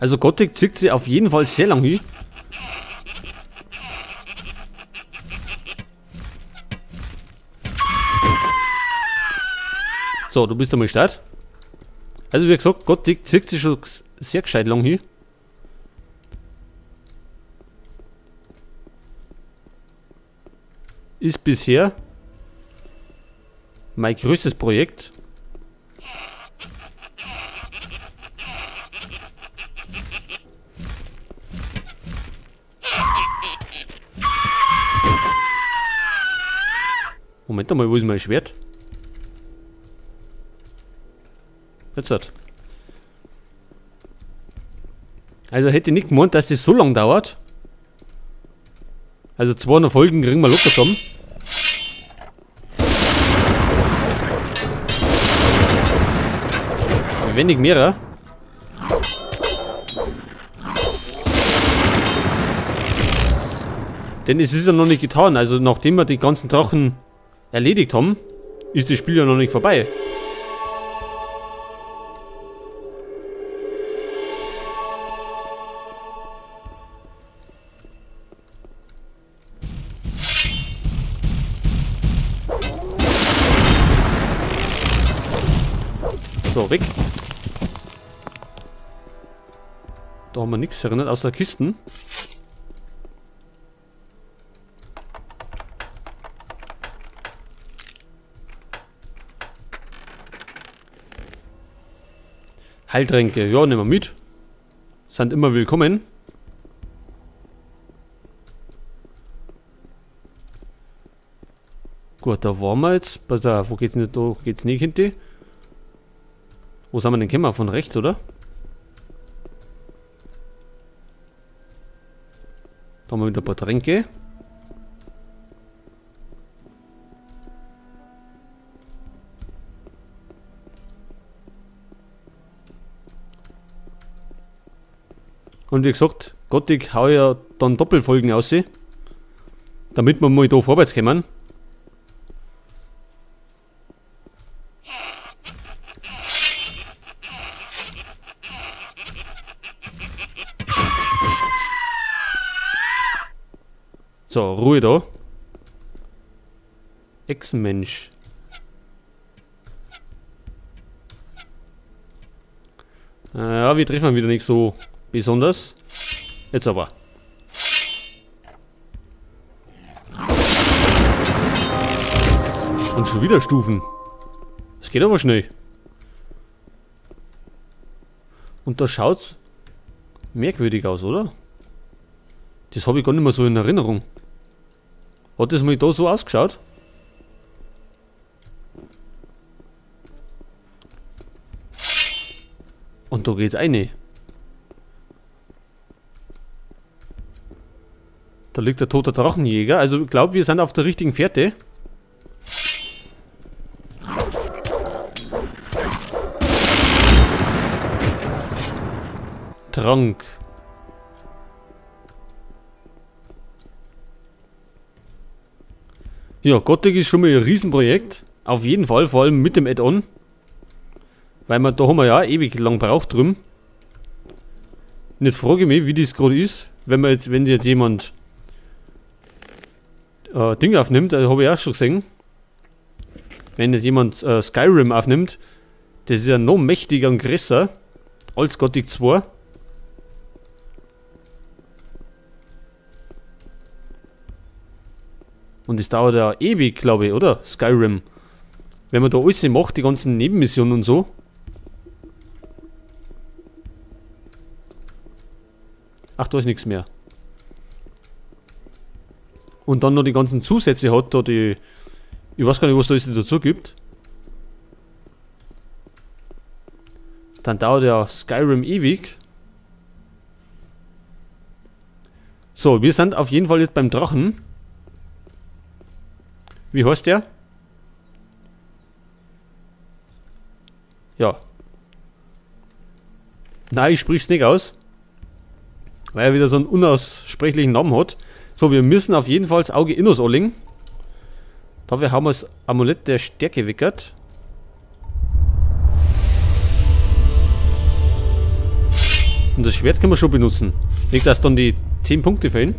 Also Gothic zieht sie auf jeden Fall sehr lang hin. So, du bist einmal Start. Also wie gesagt, Gothic zieht sich schon sehr gescheit lang hin. Ist bisher mein größtes Projekt. Moment einmal, wo ist mein Schwert? Jetzt hat. Also hätte ich nicht gemeint, dass das so lang dauert. Also 200 Folgen kriegen wir locker zusammen. Wenig mehrer. Denn es ist ja noch nicht getan. Also nachdem wir die ganzen Drachen erledigt haben, ist das Spiel ja noch nicht vorbei. So, weg. Da haben wir nichts erinnert außer Kisten. Heiltränke, ja, nehmen wir mit. Sind immer willkommen. Gut, da waren wir jetzt. Pass auf, wo geht's nicht? Da geht's nicht hinter. Wo sind wir denn gekommen? Von rechts, oder? Da haben wir wieder ein paar Tränke. Und wie gesagt, Gothic hau ja dann Doppelfolgen aus, damit wir mal da vorwärts kommen. So, Ruhe da. Ex-Mensch. Ja, wir treffen wieder nicht so besonders. Jetzt aber. Und schon wieder Stufen. Das geht aber schnell. Und da schaut's merkwürdig aus, oder? Das habe ich gar nicht mehr so in Erinnerung. Hat das mal da so ausgeschaut? Und da geht's rein. Da liegt der tote Drachenjäger. Also ich glaube, wir sind auf der richtigen Fährte. Trank. Ja, Gothic ist schon mal ein Riesenprojekt. Auf jeden Fall, vor allem mit dem Add-on. Weil da haben wir ja ewig lang braucht drum. Und jetzt frage ich mich, wie das gerade ist, wenn jetzt jemand Ding aufnimmt, habe ich auch schon gesehen. Wenn jetzt jemand Skyrim aufnimmt, das ist ja noch mächtiger und größer als Gothic 2. Und das dauert ja ewig, glaube ich, oder? Skyrim. Wenn man da alles macht, die ganzen Nebenmissionen und so. Ach, da ist nichts mehr. Und dann noch die ganzen Zusätze hat, da die. Ich weiß gar nicht, was da alles dazu gibt. Dann dauert ja Skyrim ewig. So, wir sind auf jeden Fall jetzt beim Drachen. Wie heißt der? Ja. Nein, ich sprich's nicht aus. Weil er wieder so einen unaussprechlichen Namen hat. So, wir müssen auf jeden Fall das Auge Innos anlegen. Dafür haben wir das Amulett der Stärke weckert. Und das Schwert können wir schon benutzen. Nicht, dass dann die 10 Punkte fehlen.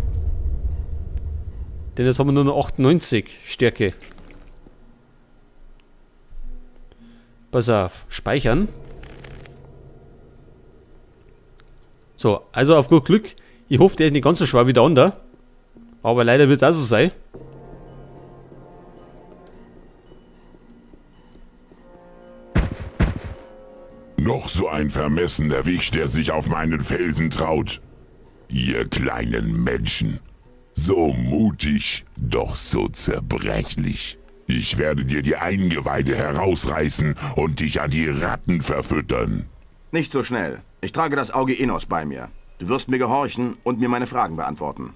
Denn jetzt haben wir nur noch 98 Stärke. Pass auf. Speichern. So, also auf gut Glück. Ich hoffe, der ist nicht ganz so schwer wie der andere. Aber leider wird es auch so sein. Noch so ein vermessener Wicht, der sich auf meinen Felsen traut. Ihr kleinen Menschen. So mutig, doch so zerbrechlich. Ich werde dir die Eingeweide herausreißen und dich an die Ratten verfüttern. Nicht so schnell. Ich trage das Auge Enos bei mir. Du wirst mir gehorchen und mir meine Fragen beantworten.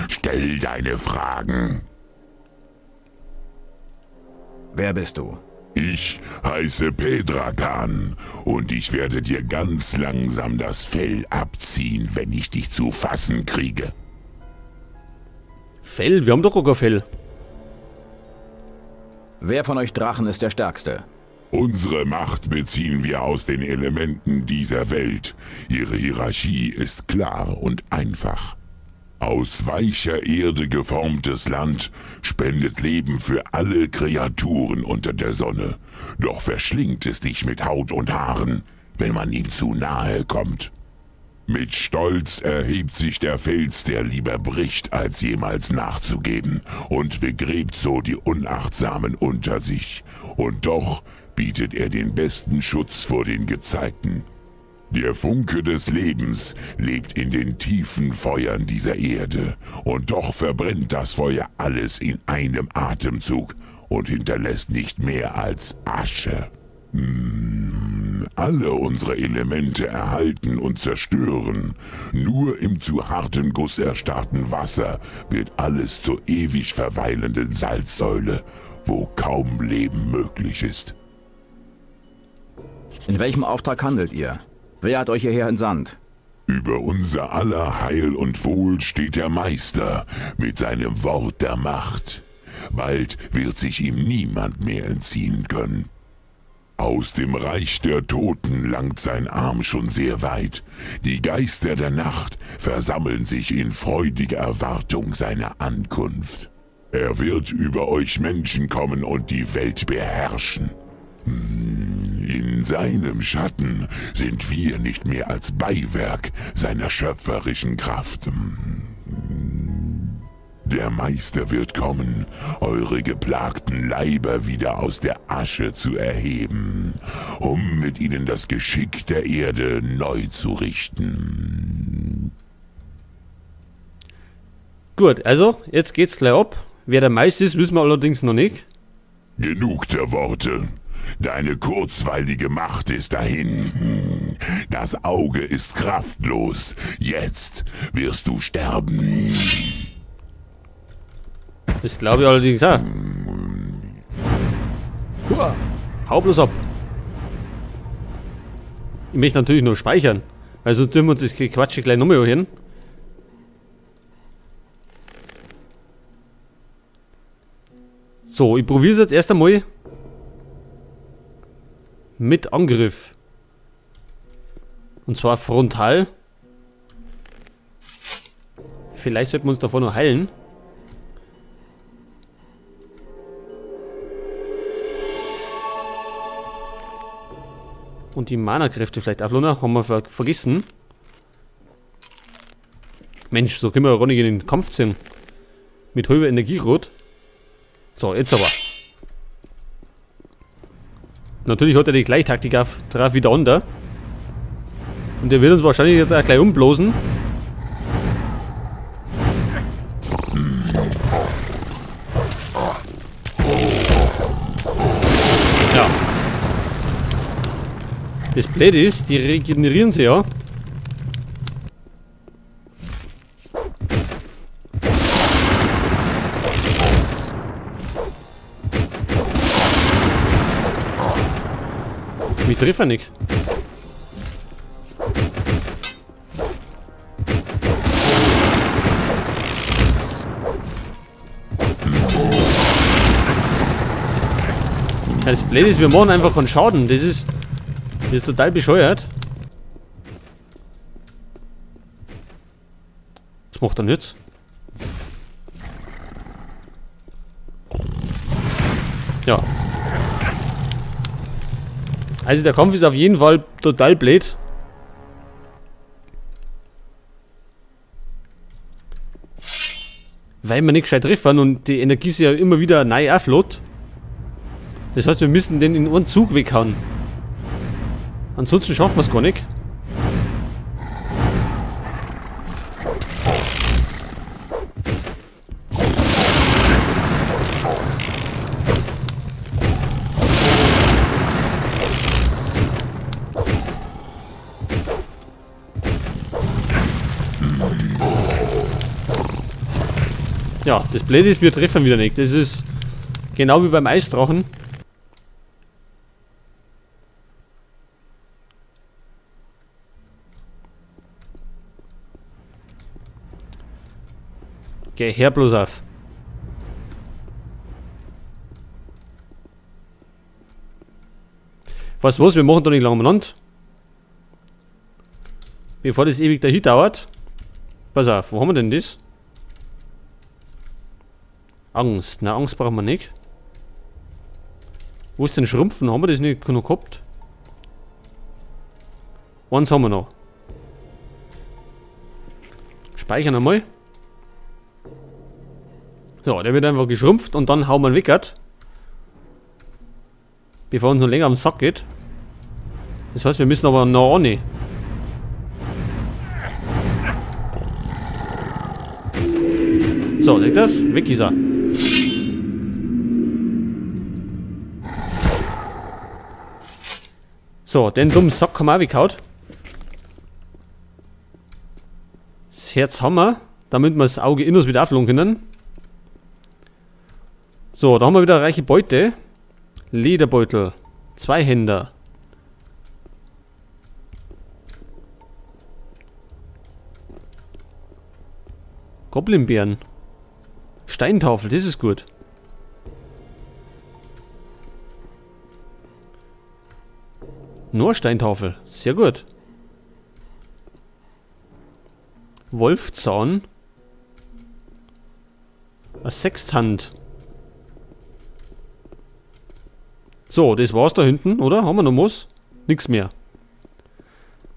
Stell deine Fragen. Wer bist du? Ich heiße Pedrakan und ich werde dir ganz langsam das Fell abziehen, wenn ich dich zu fassen kriege. Fell? Wir haben doch gar Fell. Wer von euch Drachen ist der Stärkste? Unsere Macht beziehen wir aus den Elementen dieser Welt. Ihre Hierarchie ist klar und einfach. Aus weicher Erde geformtes Land spendet Leben für alle Kreaturen unter der Sonne. Doch verschlingt es dich mit Haut und Haaren, wenn man ihm zu nahe kommt. Mit Stolz erhebt sich der Fels, der lieber bricht, als jemals nachzugeben, und begräbt so die Unachtsamen unter sich. Und doch bietet er den besten Schutz vor den Gezeigten. Der Funke des Lebens lebt in den tiefen Feuern dieser Erde, und doch verbrennt das Feuer alles in einem Atemzug und hinterlässt nicht mehr als Asche. Alle unsere Elemente erhalten und zerstören. Nur im zu harten Guss erstarrten Wasser wird alles zur ewig verweilenden Salzsäule, wo kaum Leben möglich ist. In welchem Auftrag handelt ihr? Wer hat euch hierher entsandt? Über unser aller Heil und Wohl steht der Meister mit seinem Wort der Macht. Bald wird sich ihm niemand mehr entziehen können. Aus dem Reich der Toten langt sein Arm schon sehr weit. Die Geister der Nacht versammeln sich in freudiger Erwartung seiner Ankunft. Er wird über euch Menschen kommen und die Welt beherrschen. In seinem Schatten sind wir nicht mehr als Beiwerk seiner schöpferischen Kraft. Der Meister wird kommen, eure geplagten Leiber wieder aus der Asche zu erheben, um mit ihnen das Geschick der Erde neu zu richten. Gut, also, jetzt geht's gleich ab. Wer der Meister ist, wissen wir allerdings noch nicht. Genug der Worte. Deine kurzweilige Macht ist dahin. Das Auge ist kraftlos. Jetzt wirst du sterben. Das glaube ich allerdings auch. Hua, hau bloß ab. Ich möchte natürlich nur speichern. Weil sonst dürfen wir uns das Quatsche gleich nochmal hin. So, ich probiere es jetzt erst einmal mit Angriff. Und zwar frontal. Vielleicht sollten wir uns davor noch heilen. Und die Mana-Kräfte vielleicht aufladen, haben wir vergessen. Mensch, so können wir ja gar nicht in den Kampf ziehen. Mit halber Energierot. So, jetzt aber. Natürlich hat er die Gleichtaktik drauf wie der andere. Und der wird uns wahrscheinlich jetzt auch gleich umblosen. Ja. Das Blöde ist, die regenerieren sie ja. Mich trifft er nicht. Ja, das Blöde ist, wir machen einfach keinen Schaden. Das ist Das ist total bescheuert. Was macht er jetzt? Ja. Also der Kampf ist auf jeden Fall total blöd. Weil wir nicht gescheit treffen und die Energie sich ja immer wieder neu auflädt. Das heißt, wir müssen den in einen Zug weghauen. Ansonsten schaffen wir es gar nicht. Ja, das Blöde ist, wir treffen wieder nicht. Das ist genau wie beim Eisdrachen. Geh her bloß auf. Weißt du was, wir machen da nicht lang umeinander. Bevor das ewig dahin dauert. Pass auf, wo haben wir denn das? Angst. Na, Angst brauchen wir nicht. Wo ist denn Schrumpfen? Haben wir das nicht noch gehabt? Eins haben wir noch. Speichern einmal. So, der wird einfach geschrumpft und dann hauen wir ihn weg. Bevor uns noch länger am Sack geht. Das heißt, wir müssen aber noch an. So, seht ihr das? Weg ist er. So, den dummen Sack haben wir auch weggehauen. Das Herz haben wir, damit wir das Auge innerst wieder aufladen können. So, da haben wir wieder eine reiche Beute. Lederbeutel. 2 Händer. Goblinbeeren. Steintafel, das ist gut. Nur Steintafel, sehr gut. Wolfzahn. Eine Sextant. So, das war's da hinten, oder? Haben wir noch was? Nix mehr.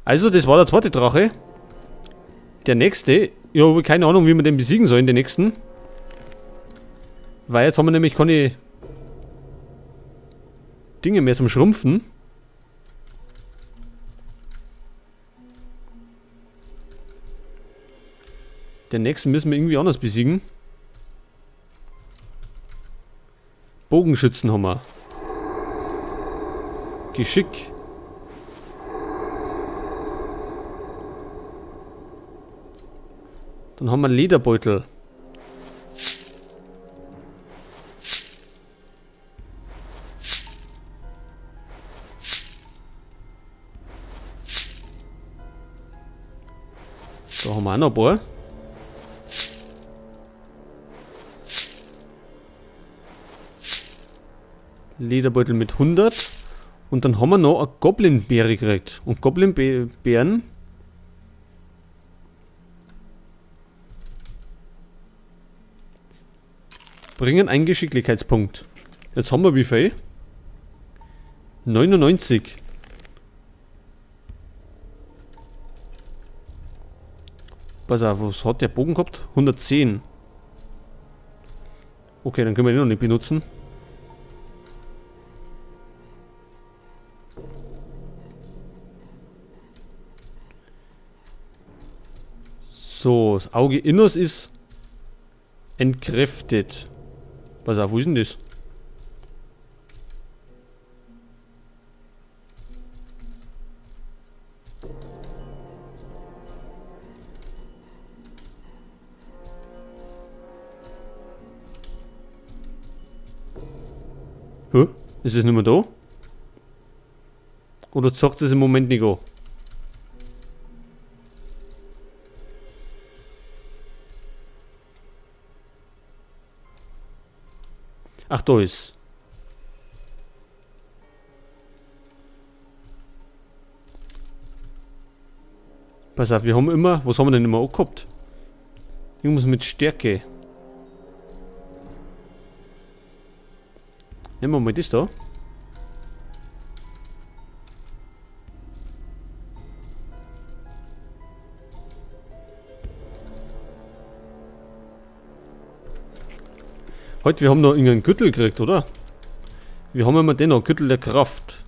Also, das war der zweite Drache. Der nächste, ich habe keine Ahnung, wie wir den besiegen sollen, den nächsten. Weil jetzt haben wir nämlich keine Dinge mehr zum Schrumpfen. Den nächsten müssen wir irgendwie anders besiegen. Bogenschützen haben wir. Geschick. Dann haben wir Lederbeutel. Da haben wir auch noch ein paar. Lederbeutel mit 100. Und dann haben wir noch eine Goblinbeere gekriegt. Und Goblinbeeren bringen einen Geschicklichkeitspunkt. Jetzt haben wir wie viel? 99. Pass auf, was hat der Bogen gehabt? 110. Okay, dann können wir den noch nicht benutzen. So, das Auge inners ist entkräftet. Pass auf, wo ist denn das? Hä? Ist es nicht mehr da? Oder sagt es im Moment nicht an? Ach, da ist. Pass auf, wir haben immer... Was haben wir denn immer angehabt? Irgendwas mit Stärke. Nehmen wir mal das da. Heute, wir haben noch irgendeinen Gürtel gekriegt, oder? Wie haben wir den noch? Gürtel der Kraft.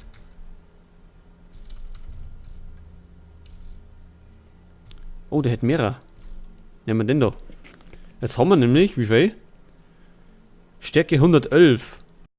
Oh, der hat mehrere. Nehmen wir den da. Jetzt haben wir nämlich, wie viel? Stärke 111.